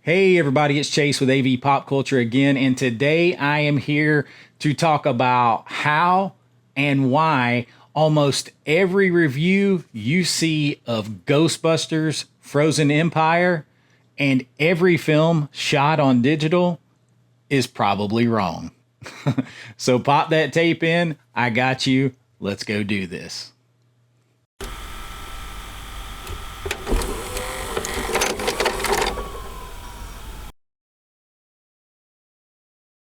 Hey everybody, it's Chase with AV Pop Culture again, and today I am here to talk about how and why almost every review you see of Ghostbusters, Frozen Empire, and every film shot on digital is probably wrong. So pop that tape in, I got you, let's go do this.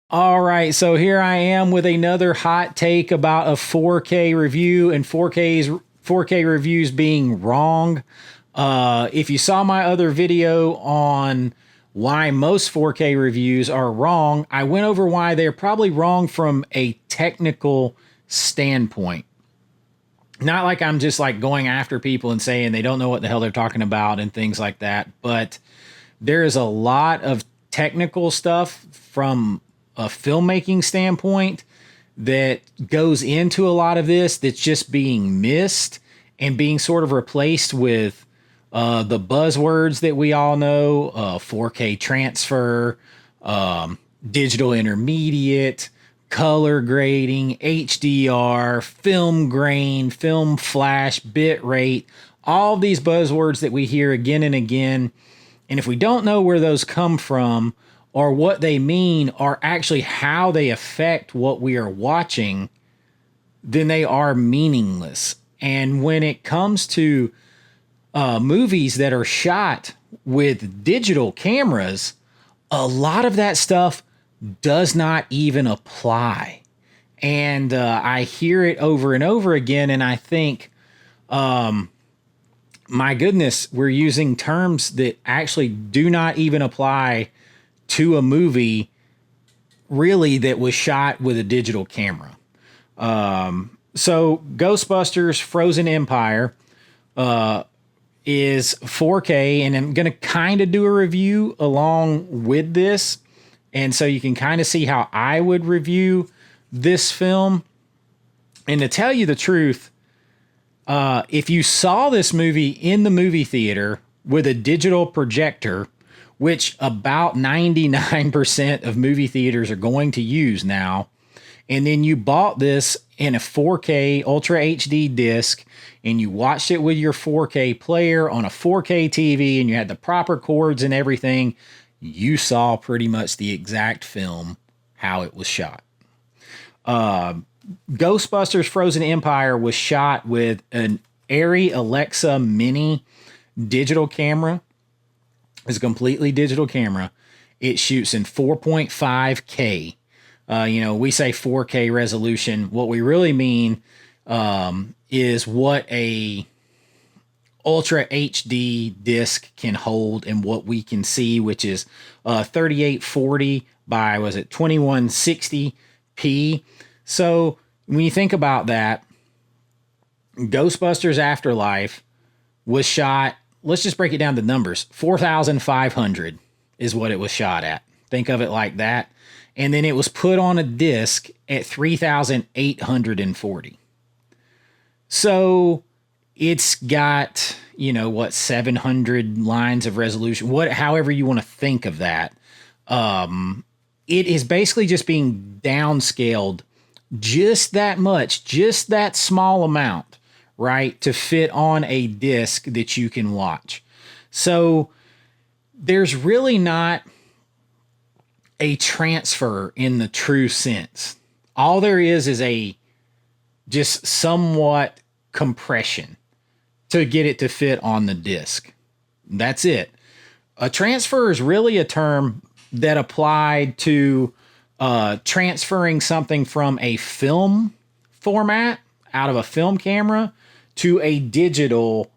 All right, so here I am with another hot take about a 4K review and 4K reviews being wrong. If you saw my other video on why most 4K reviews are wrong, I went over why they're probably wrong from a technical standpoint. Not like I'm just like going after people and saying they don't know what the hell they're talking about and things like that, but there is a lot of technical stuff from a filmmaking standpoint that goes into a lot of this that's just being missed and being sort of replaced with the buzzwords that we all know, 4K transfer, digital intermediate, color grading, HDR, film grain, film flash, bit rate, all these buzzwords that we hear again and again. And if we don't know where those come from or what they mean or actually how they affect what we are watching, then they are meaningless. And when it comes to movies that are shot with digital cameras, a lot of that stuff does not even apply. And I hear it over and over again, and I think, my goodness, we're using terms that actually do not even apply to a movie really that was shot with a digital camera. So Ghostbusters Frozen Empire is 4K, and I'm going to kind of do a review along with this. And so you can kind of see how I would review this film. And to tell you the truth, if you saw this movie in the movie theater with a digital projector, which about 99% of movie theaters are going to use now, and then you bought this in a 4K Ultra HD disc, and you watched it with your 4K player on a 4K TV, and you had the proper cords and everything, you saw pretty much the exact film, how it was shot. Ghostbusters Frozen Empire was shot with an Arri Alexa Mini digital camera. It's a completely digital camera. It shoots in 4.5K. We say 4K resolution. What we really mean is what a Ultra HD disc can hold and what we can see, which is 3840 by, 2160p. So when you think about that, Ghostbusters Afterlife was shot, let's just break it down to numbers, 4,500 is what it was shot at. Think of it like that. And then it was put on a disc at 3,840. So it's got, 700 lines of resolution, however you want to think of that. It is basically just being downscaled just that much, just that small amount, right, to fit on a disc that you can watch. So there's really not a transfer in the true sense. All there is a just somewhat compression to get it to fit on the disc. That's it. A transfer is really a term that applied to transferring something from a film format out of a film camera to a digital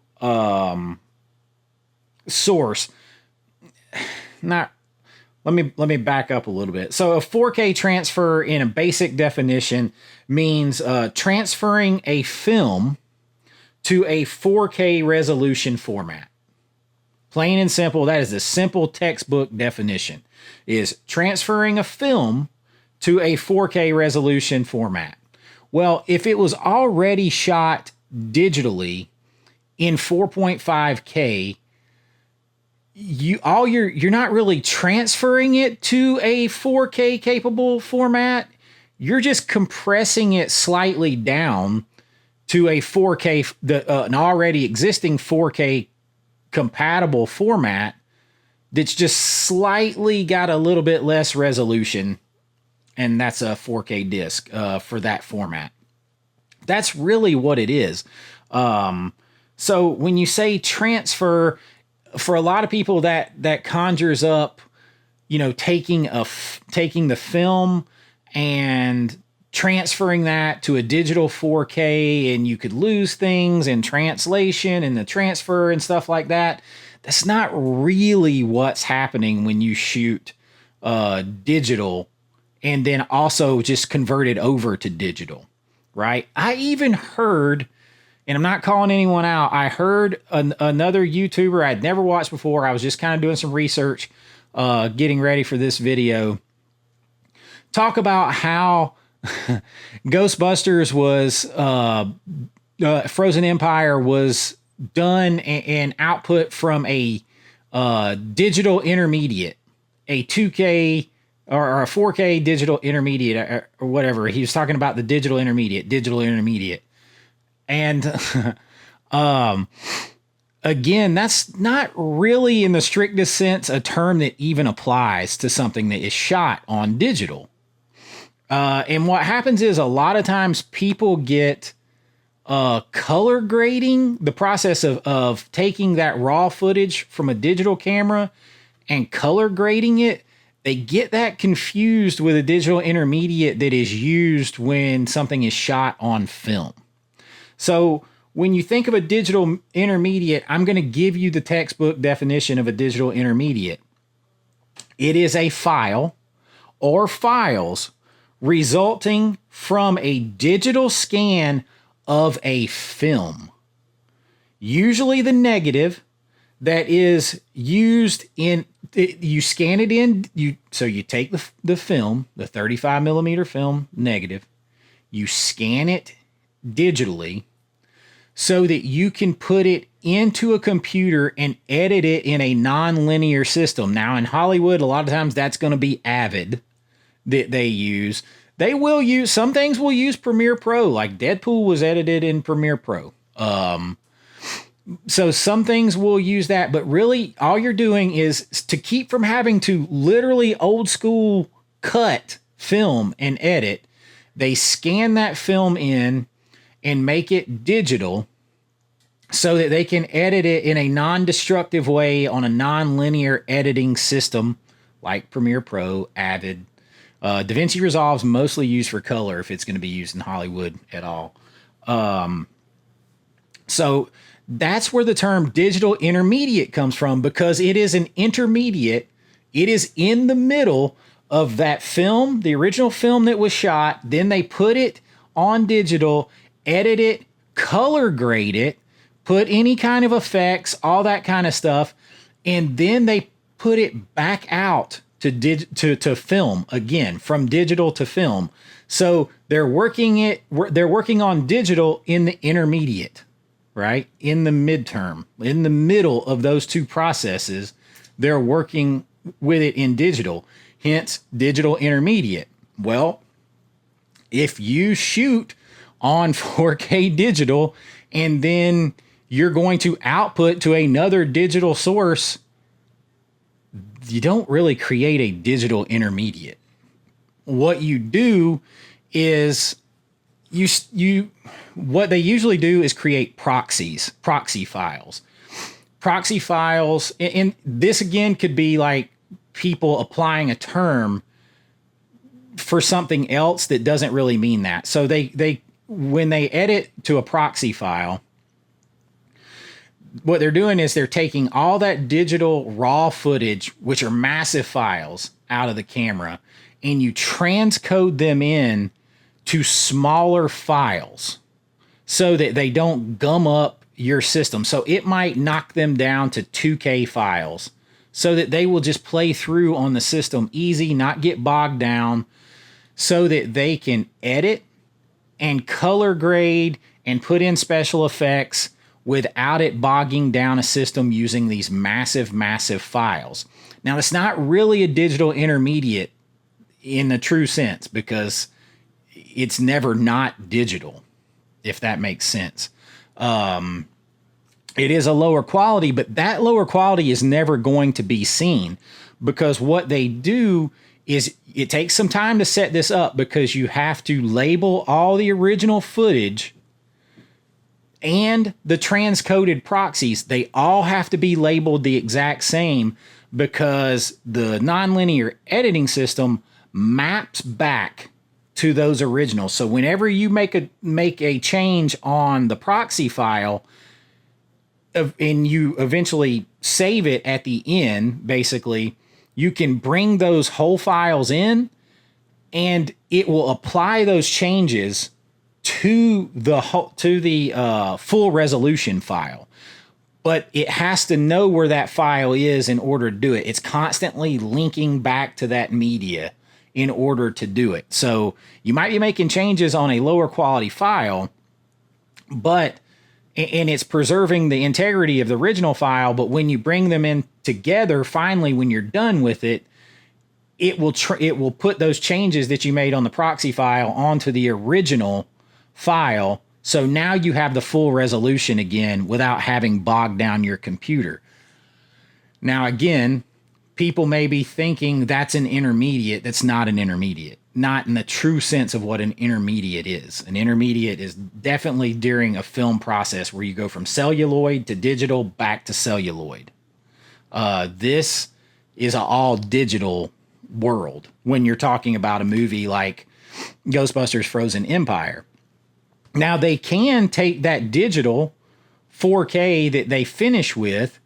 source. Let me back up a little bit. So a 4K transfer in a basic definition means transferring a film to a 4K resolution format. Plain and simple, that is a simple textbook definition, is transferring a film to a 4K resolution format. Well, if it was already shot digitally in 4.5K, you're not really transferring it to a 4K capable format. You're just compressing it slightly down to a 4K, an already existing 4K compatible format that's just slightly got a little bit less resolution, and that's a 4K disc for that format. That's really what it is. So when you say transfer, for a lot of people that conjures up, taking the film and transferring that to a digital 4K, and you could lose things in translation and the transfer and stuff like that. That's not really what's happening when you shoot digital and then also just convert it over to digital, right? I even heard, and I'm not calling anyone out, I heard another YouTuber I'd never watched before. I was just kind of doing some research, getting ready for this video, talk about how Ghostbusters was, Frozen Empire was done and output from a digital intermediate, a 2K or a 4K digital intermediate or whatever. He was talking about the digital intermediate. And again, that's not really in the strictest sense a term that even applies to something that is shot on digital. And what happens is a lot of times people get color grading, the process of taking that raw footage from a digital camera and color grading it. They get that confused with a digital intermediate that is used when something is shot on film. So when you think of a digital intermediate, I'm going to give you the textbook definition of a digital intermediate. It is a file or files resulting from a digital scan of a film, usually the negative, that is used in, you scan it in, so you take the film, the 35 millimeter film negative, you scan it digitally so that you can put it into a computer and edit it in a non-linear system. Now in Hollywood, a lot of times that's going to be Avid that they use. They will use, some things will use Premiere Pro, like Deadpool was edited in Premiere Pro. So some things will use that, but really all you're doing is to keep from having to literally old school cut film and edit. They scan that film in and make it digital so that they can edit it in a non-destructive way on a non-linear editing system like Premiere Pro, Avid. DaVinci Resolve's mostly used for color if it's going to be used in Hollywood at all. So that's where the term digital intermediate comes from, because it is an intermediate. It is in the middle of that film, the original film that was shot. Then they put it on digital, edit it, color grade it, put any kind of effects, all that kind of stuff. And then they put it back out to film again, from digital to film. So they're working on digital in the intermediate, right? In the midterm, in the middle of those two processes, they're working with it in digital, hence digital intermediate. Well, if you shoot on 4K digital and then you're going to output to another digital source, you don't really create a digital intermediate. What you do is what they usually do is create proxy files. Proxy files, and this again could be like people applying a term for something else that doesn't really mean that. So they when they edit to a proxy file, what they're doing is they're taking all that digital raw footage, which are massive files, out of the camera, and you transcode them in to smaller files so that they don't gum up your system. So it might knock them down to 2K files so that they will just play through on the system easy, not get bogged down, so that they can edit and color grade and put in special effects without it bogging down a system using these massive, massive files. Now, it's not really a digital intermediate in the true sense because it's never not digital, if that makes sense. It is a lower quality, but that lower quality is never going to be seen because what they do is it takes some time to set this up because you have to label all the original footage and the transcoded proxies. They all have to be labeled the exact same because the nonlinear editing system maps back to those originals. So whenever you make a change on the proxy file and you eventually save it at the end, basically, you can bring those whole files in and it will apply those changes to the full resolution file. But it has to know where that file is in order to do it. It's constantly linking back to that media in order to do it. So you might be making changes on a lower quality file, and it's preserving the integrity of the original file. But when you bring them in together, finally, when you're done with it, it will put those changes that you made on the proxy file onto the original file. So now you have the full resolution again without having bogged down your computer. Now, again, people may be thinking that's an intermediate. That's not an intermediate. Not in the true sense of what an intermediate is. An intermediate is definitely during a film process where you go from celluloid to digital back to celluloid. This is an all digital world when you're talking about a movie like Ghostbusters Frozen Empire. Now, they can take that digital 4K that they finish with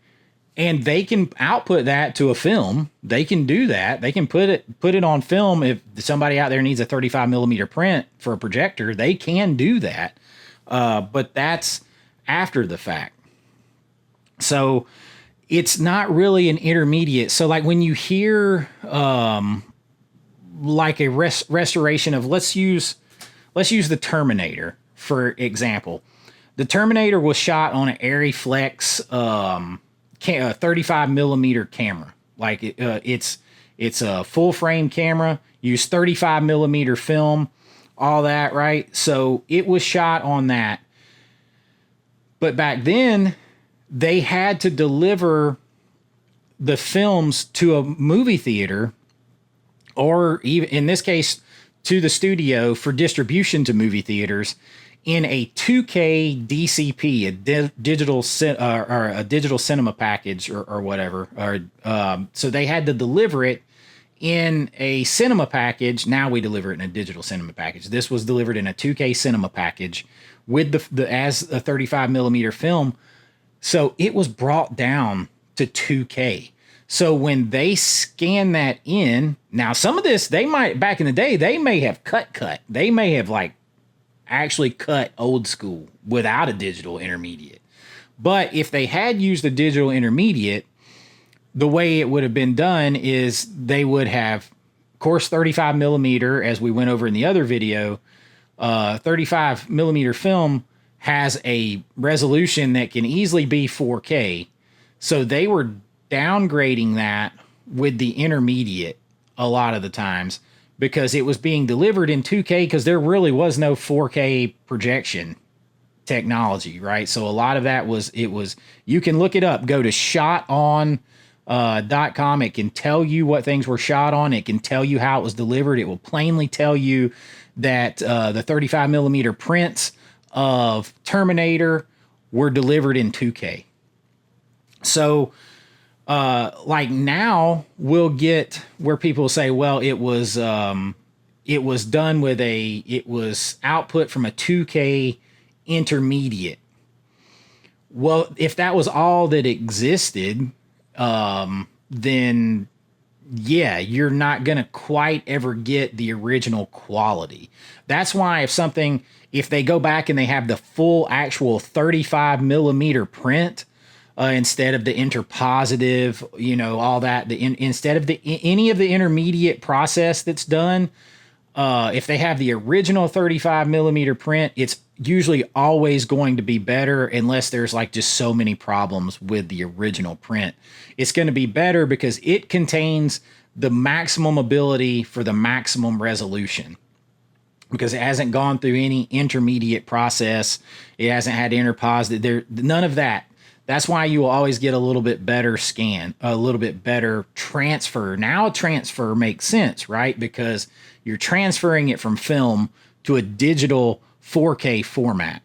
and they can output that to a film. They can do that. They can put it on film. If somebody out there needs a 35 millimeter print for a projector, they can do that. But that's after the fact. So it's not really an intermediate. So like when you hear like a restoration of, let's use the Terminator, for example. The Terminator was shot on an Arriflex 35 millimeter camera. Like it's a full frame camera, use 35 millimeter film, all that, right? So it was shot on that. But back then, they had to deliver the films to a movie theater, or even in this case, to the studio for distribution to movie theaters in a 2K DCP, a digital cinema package or whatever. So they had to deliver it in a cinema package. Now we deliver it in a digital cinema package. This was delivered in a 2K cinema package with as a 35 millimeter film. So it was brought down to 2K. So when they scan that in, now some of this, they might, back in the day, they may have cut. They may have like actually cut old school without a digital intermediate. But if they had used a digital intermediate, the way it would have been done is they would have, of course, 35 millimeter, as we went over in the other video, 35 millimeter film has a resolution that can easily be 4K. So they were downgrading that with the intermediate a lot of the times because it was being delivered in 2K because there really was no 4K projection technology, right? So a lot of that you can look it up, go to shoton.com. It can tell you what things were shot on. It can tell you how it was delivered. It will plainly tell you that the 35 millimeter prints of Terminator were delivered in 2K. So like now we'll get where people say, well, it was done with it was output from a 2K intermediate. Well, if that was all that existed, then yeah, you're not going to quite ever get the original quality. That's why if they go back and they have the full actual 35 millimeter print, instead of the interpositive, all that, instead of any of the intermediate process that's done, If they have the original 35 millimeter print, it's usually always going to be better unless there's like just so many problems with the original print. It's going to be better because it contains the maximum ability for the maximum resolution, because it hasn't gone through any intermediate process. It hasn't had interpos. There, none of that. That's why you will always get a little bit better scan, a little bit better transfer. Now transfer makes sense, right? Because you're transferring it from film to a digital 4K format.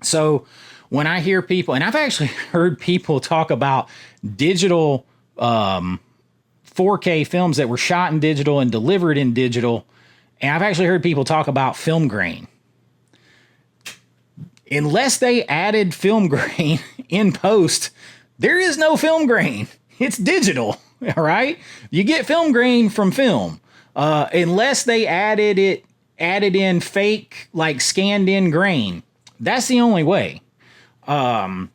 So when I hear people, and I've actually heard people talk about digital 4K films that were shot in digital and delivered in digital, and I've actually heard people talk about film grain. Unless they added film grain in post, there is no film grain. It's digital, all right? You get film grain from film. Unless they added in fake, like scanned in grain. That's the only way. Now,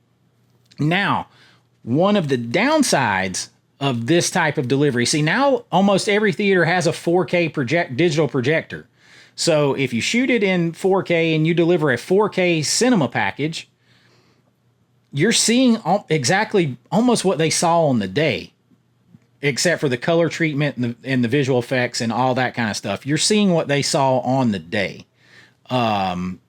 one of the downsides of this type of delivery, see, now almost every theater has a 4K digital projector. So if you shoot it in 4K and you deliver a 4K cinema package, you're seeing exactly almost what they saw on the day, except for the color treatment and the visual effects and all that kind of stuff. You're seeing what they saw on the day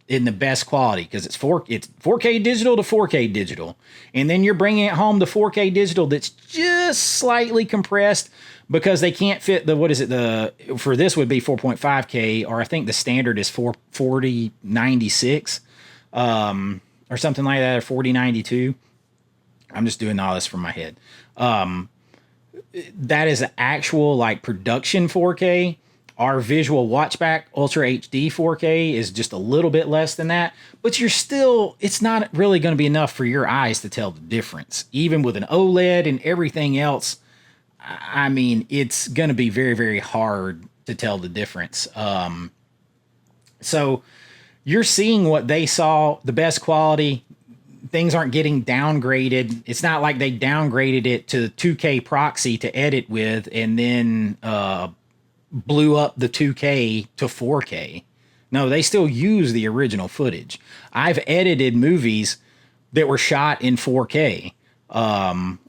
in the best quality, because it's 4K digital to 4K digital. And then you're bringing it home to 4K digital that's just slightly compressed, because they can't fit for this would be 4.5K, or I think the standard is 4096 or something like that, or 4092. I'm just doing all this from my head. That is an actual like production 4K. Our visual watchback Ultra HD 4K is just a little bit less than that, but it's not really going to be enough for your eyes to tell the difference. Even with an OLED and everything else, I mean, it's going to be very, very hard to tell the difference. So you're seeing what they saw, the best quality. Things aren't getting downgraded. It's not like they downgraded it to 2K proxy to edit with and then blew up the 2K to 4K. No, they still use the original footage. I've edited movies that were shot in 4K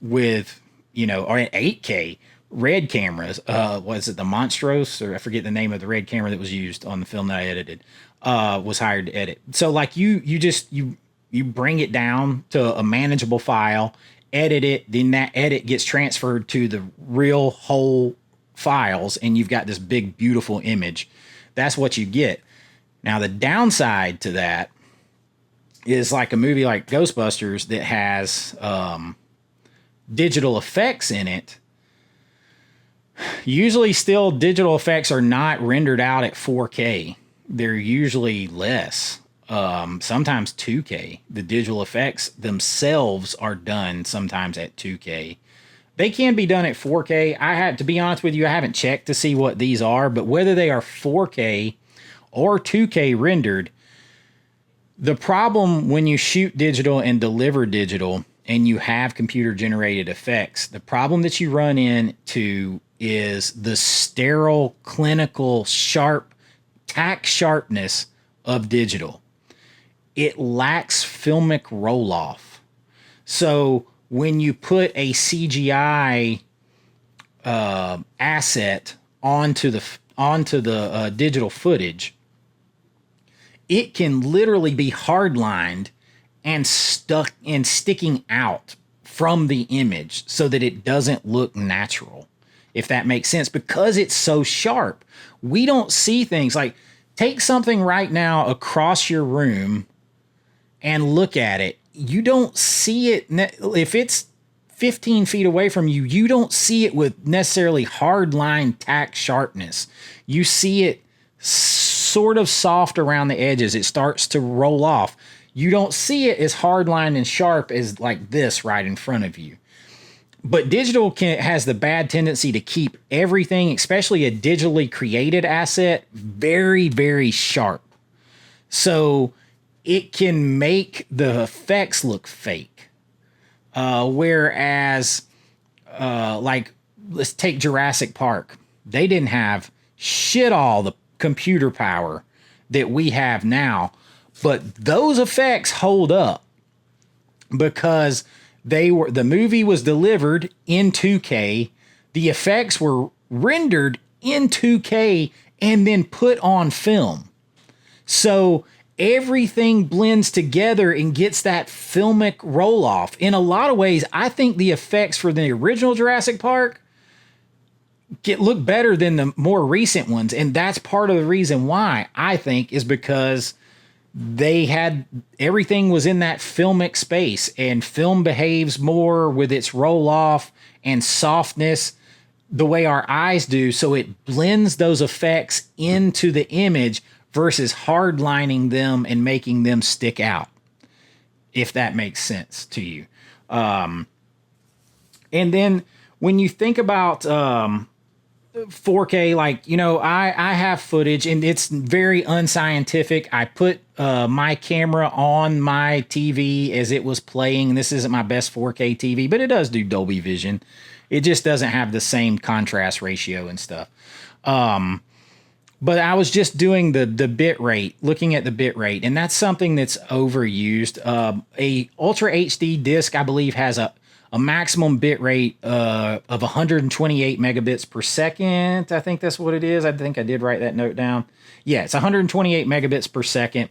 with, or in 8K red cameras. Was it the Monstros, or I forget the name of the red camera that was used on the film that I edited, was hired to edit. So like you bring it down to a manageable file, edit it, then that edit gets transferred to the real whole files, and you've got this big, beautiful image. That's what you get. Now, the downside to that is like a movie like Ghostbusters that has digital effects in it. Usually still digital effects are not rendered out at 4K. They're usually less. Sometimes 2K. The digital effects themselves are done sometimes at 2K. They can be done at 4K. To be honest with you, I haven't checked to see what these are, but whether they are 4K or 2K rendered, the problem when you shoot digital and deliver digital and you have computer generated effects, the problem that you run into is the sterile, clinical, tack sharpness of digital. It lacks filmic roll-off. So when you put a CGI asset onto the digital footage, it can literally be hard-lined and stuck and sticking out from the image so that it doesn't look natural, if that makes sense, because it's so sharp. We don't see things like, take something right now across your room and look at it. You don't see it. If it's 15 feet away from you, you don't see it with necessarily hard line tack sharpness. You see it sort of soft around the edges. It starts to roll off. You don't see it as hard line and sharp as like this right in front of you. But digital has the bad tendency to keep everything, especially a digitally created asset, very, very sharp. So it can make the effects look fake. Whereas, like, let's take Jurassic Park. They didn't have shit all the computer power that we have now. But those effects hold up because the movie was delivered in 2K. The effects were rendered in 2K and then put on film. So everything blends together and gets that filmic roll off. In a lot of ways, I think the effects for the original Jurassic Park look better than the more recent ones. And that's part of the reason why, I think, is because everything was in that filmic space, and film behaves more with its roll off and softness the way our eyes do. So it blends those effects into the image versus hardlining them and making them stick out, if that makes sense to you. And then when you think about 4K, like, you know, I have footage and it's very unscientific. I put my camera on my TV as it was playing. This isn't my best 4K TV, but it does do Dolby Vision. It just doesn't have the same contrast ratio and stuff. But I was just doing the bit rate, looking at the bit rate, and that's something that's overused. A Ultra HD disc, I believe, has a maximum bit rate of 128 megabits per second. I think that's what it is. I think I did write that note down. Yeah, it's 128 megabits per second.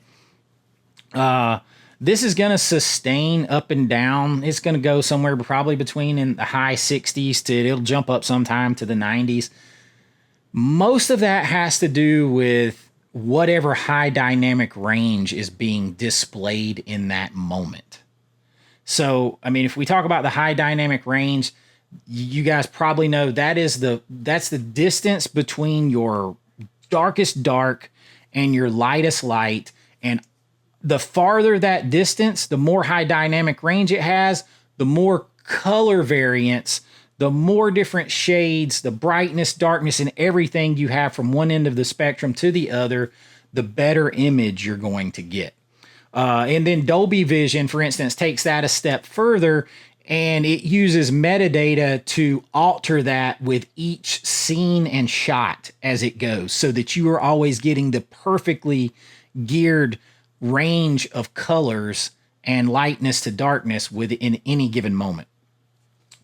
This is going to sustain up and down. It's going to go somewhere probably between in the high 60s it'll jump up sometime to the 90s. Most of that has to do with whatever high dynamic range is being displayed in that moment. So, I mean, if we talk about the high dynamic range, you guys probably know that's the distance between your darkest dark and your lightest light. And the farther that distance, the more high dynamic range it has, the more color variance, the more different shades, the brightness, darkness, and everything you have from one end of the spectrum to the other, the better image you're going to get. And then Dolby Vision, for instance, takes that a step further, and it uses metadata to alter that with each scene and shot as it goes, so that you are always getting the perfectly geared range of colors and lightness to darkness within any given moment.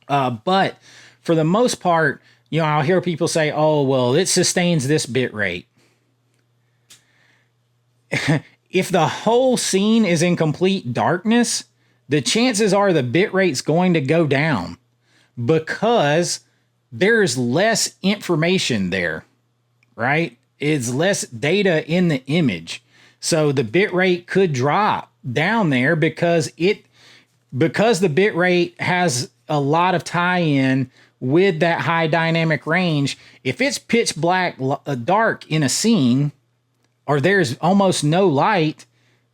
But for the most part, you know, I'll hear people say, oh, well, it sustains this bit rate. If the whole scene is in complete darkness, the chances are the bit rate's going to go down because there's less information there, right? It's less data in the image. So the bit rate could drop down there because the bit rate has a lot of tie-in with that high dynamic range. If it's pitch black dark in a scene, or there's almost no light,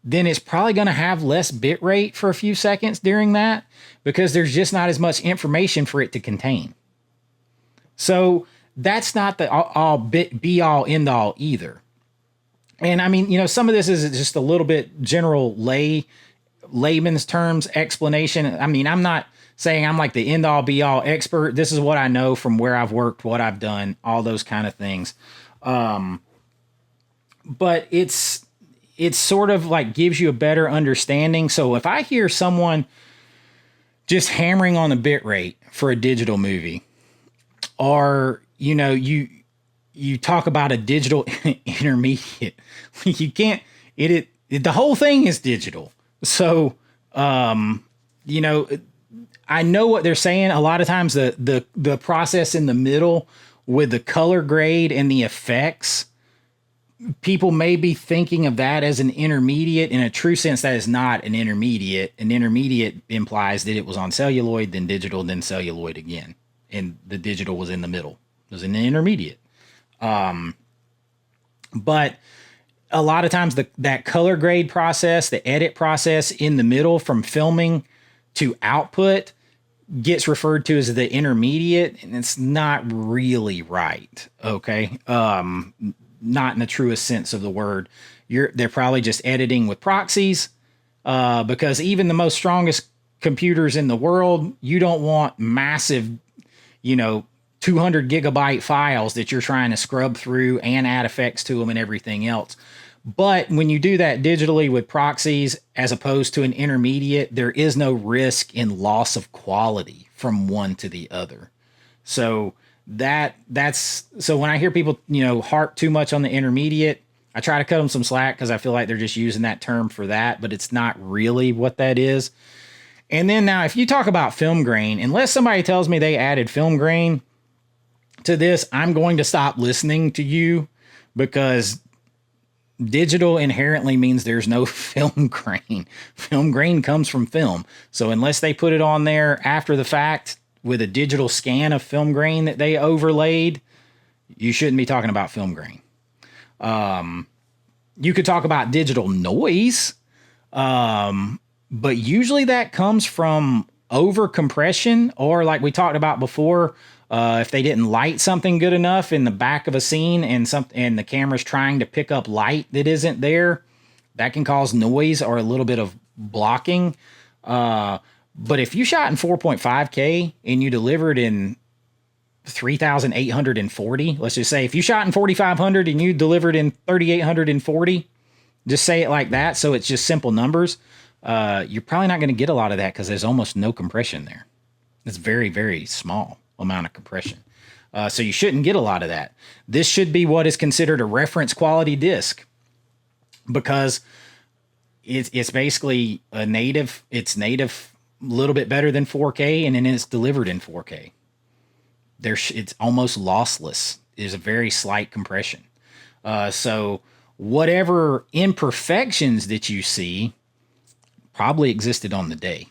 then it's probably going to have less bit rate for a few seconds during that because there's just not as much information for it to contain. So that's not the be all end all either. And I mean, you know, some of this is just a little bit general layman's terms explanation. I mean, I'm not saying I'm like the end all be all expert. This is what I know from where I've worked, what I've done, all those kind of things. But it's sort of like gives you a better understanding. So if I hear someone just hammering on the bit rate for a digital movie, or, you know, you talk about a digital intermediate, you can't, the whole thing is digital. So, you know, I know what they're saying. A lot of times the process in the middle with the color grade and the effects, people may be thinking of that as an intermediate. In a true sense, that is not an intermediate. An intermediate implies that it was on celluloid, then digital, then celluloid again. And the digital was in the middle. It was an intermediate. But a lot of times that color grade process, the edit process in the middle from filming to output gets referred to as the intermediate, and it's not really right. Okay. Not in the truest sense of the word. They're probably just editing with proxies, because even the most strongest computers in the world, you don't want massive, you know, 200 gigabyte files that you're trying to scrub through and add effects to them and everything else. But when you do that digitally with proxies, as opposed to an intermediate, there is no risk in loss of quality from one to the other. So that's so when I hear people, harp too much on the intermediate, I try to cut them some slack because I feel like they're just using that term for that, but it's not really what that is. And then now, if you talk about film grain, unless somebody tells me they added film grain to this, I'm going to stop listening to you, because digital inherently means there's no film grain. Film grain comes from film. So unless they put it on there after the fact with a digital scan of film grain that they overlaid, you shouldn't be talking about film grain. You could talk about digital noise, but usually that comes from over compression, or like we talked about before, if they didn't light something good enough in the back of a scene and the camera's trying to pick up light that isn't there, that can cause noise or a little bit of blocking. But if you shot in 4.5K and you delivered in 3,840, let's just say if you shot in 4,500 and you delivered in 3,840, just say it like that. So it's just simple numbers. You're probably not going to get a lot of that because there's almost no compression there. It's very, very small amount of compression. So you shouldn't get a lot of that. This should be what is considered a reference quality disc, because it's basically it's native a little bit better than 4K, and then it's delivered in 4K. It's almost lossless. There's a very slight compression. So whatever imperfections that you see probably existed on the day.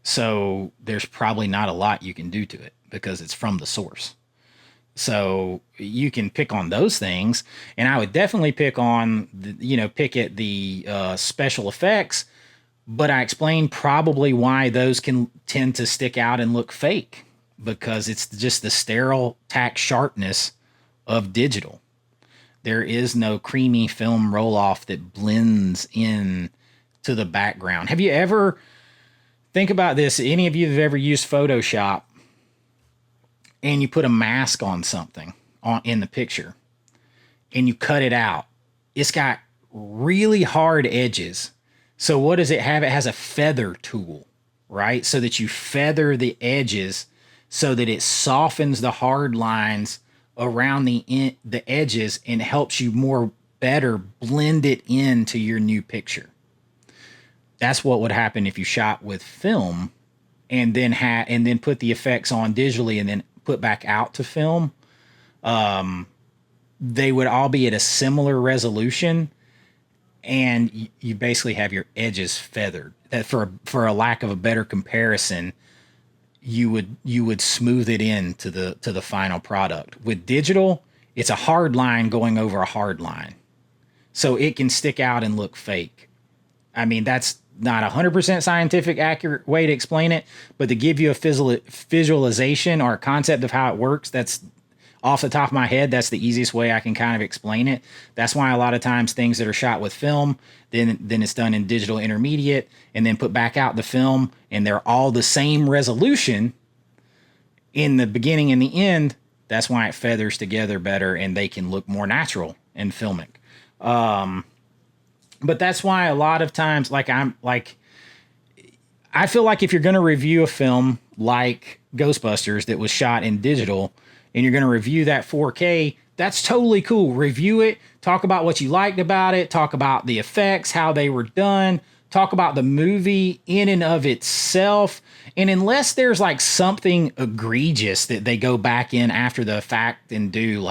So there's probably not a lot you can do to it because it's from the source. So you can pick on those things, and I would definitely pick at the special effects, but I explained probably why those can tend to stick out and look fake, because it's just the sterile tack sharpness of digital. There is no creamy film roll-off that blends in to the background. Have you ever... Think about this. Any of you have ever used Photoshop and you put a mask on something in the picture and you cut it out? It's got really hard edges. So what does it have? It has a feather tool, right? So that you feather the edges so that it softens the hard lines around the edges and helps you better blend it into your new picture. That's what would happen if you shot with film and then put the effects on digitally and then put back out to film. They would all be at a similar resolution, and you basically have your edges feathered. That for a lack of a better comparison, you would smooth it in to the final product. With digital, it's a hard line going over a hard line, so it can stick out and look fake. I mean, that's not 100% scientific accurate way to explain it, but to give you a visualization or a concept of how it works, that's off the top of my head, that's the easiest way I can kind of explain it. That's why a lot of times things that are shot with film, then it's done in digital intermediate and then put back out the film, and they're all the same resolution in the beginning and the end. That's why it feathers together better and they can look more natural and filmic. But that's why a lot of times, I feel like if you're going to review a film like Ghostbusters that was shot in digital and you're going to review that 4K, that's totally cool. Review it, talk about what you liked about it, talk about the effects, how they were done, talk about the movie in and of itself. And unless there's like something egregious that they go back in after the fact and do,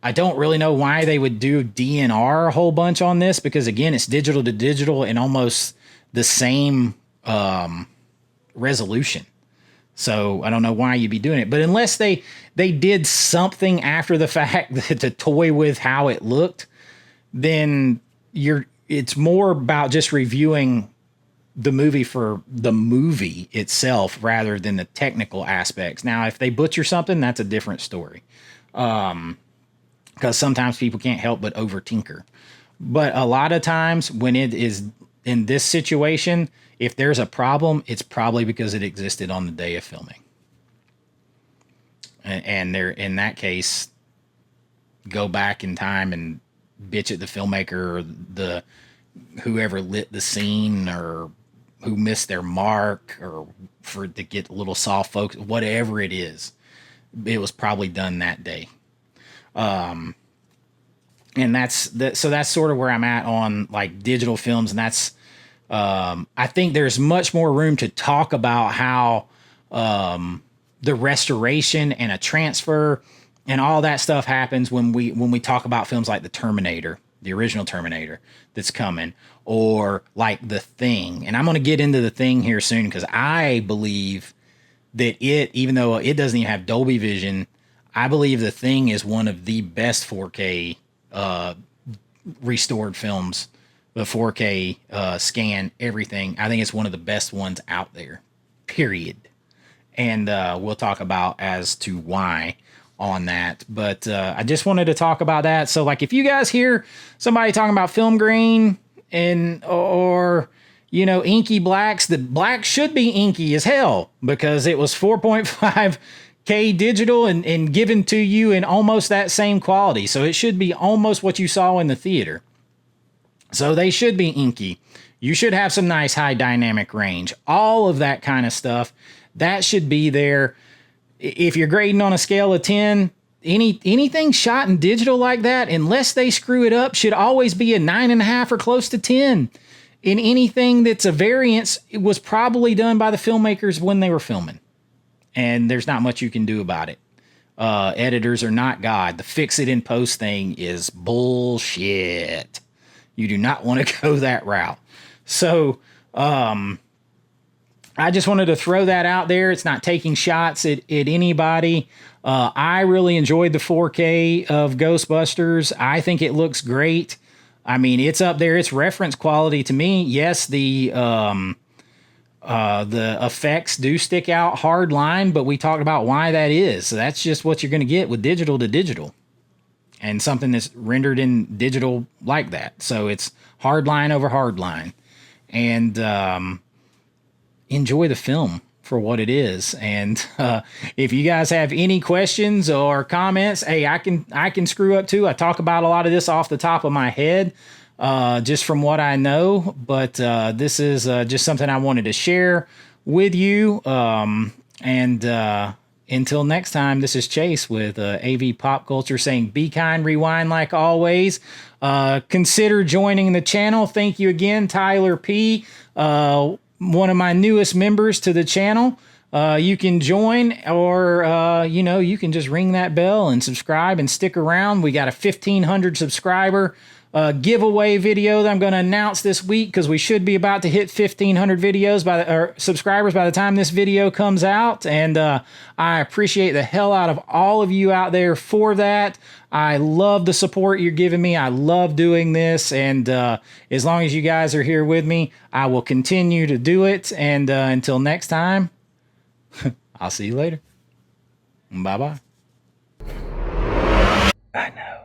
I don't really know why they would do DNR a whole bunch on this, because again, it's digital to digital and almost the same resolution. So I don't know why you'd be doing it, but unless they did something after the fact to toy with how it looked, then it's more about just reviewing the movie for the movie itself rather than the technical aspects. Now, if they butcher something, that's a different story. Because sometimes people can't help but over tinker. But a lot of times when it is in this situation, if there's a problem, it's probably because it existed on the day of filming. and they're in that case go back in time and bitch at the filmmaker or the whoever lit the scene or who missed their mark or for to get a little soft focus, whatever it is, it was probably done that day. And that's so that's sort of where I'm at on like digital films. And that's, I think there's much more room to talk about how, the restoration and a transfer and all that stuff happens when we talk about films like the Terminator, the original Terminator that's coming, or like The Thing. And I'm going to get into The Thing here soon because I believe that even though it doesn't even have Dolby Vision, I believe The Thing is one of the best 4K restored films. The 4K scan, everything. I think it's one of the best ones out there, period. And we'll talk about as to why on that. But I just wanted to talk about that. So like if you guys hear somebody talking about film grain or inky blacks, the black should be inky as hell because it was 4.5K digital and given to you in almost that same quality. So it should be almost what you saw in the theater. So they should be inky. You should have some nice high dynamic range, all of that kind of stuff. That should be there. If you're grading on a scale of 10, anything shot in digital like that, unless they screw it up, should always be a 9.5 or close to 10. In anything that's a variance, it was probably done by the filmmakers when they were filming. And there's not much you can do about it. Editors are not God. The fix it in post thing is bullshit. You do not want to go that route. So, I just wanted to throw that out there. It's not taking shots at anybody. I really enjoyed the 4K of Ghostbusters. I think it looks great. I mean, it's up there. It's reference quality to me. Yes, the effects do stick out hard line, but we talked about why that is. So that's just what you're going to get with digital to digital. And something that's rendered in digital like that. So it's hard line over hard line. And enjoy the film for what it is. And if you guys have any questions or comments, hey, I can screw up too. I talk about a lot of this off the top of my head, just from what I know. But this is just something I wanted to share with you. Until next time, this is Chase with AV Pop Culture saying be kind, rewind like always. Consider joining the channel. Thank you again, Tyler P., one of my newest members to the channel. You can join or, you can just ring that bell and subscribe and stick around. We got a 1,500 subscriber giveaway video that I'm going to announce this week because we should be about to hit 1,500 subscribers by the time this video comes out. And I appreciate the hell out of all of you out there for that. I love the support you're giving me. I love doing this. And as long as you guys are here with me, I will continue to do it. And until next time, I'll see you later. Bye-bye. I know.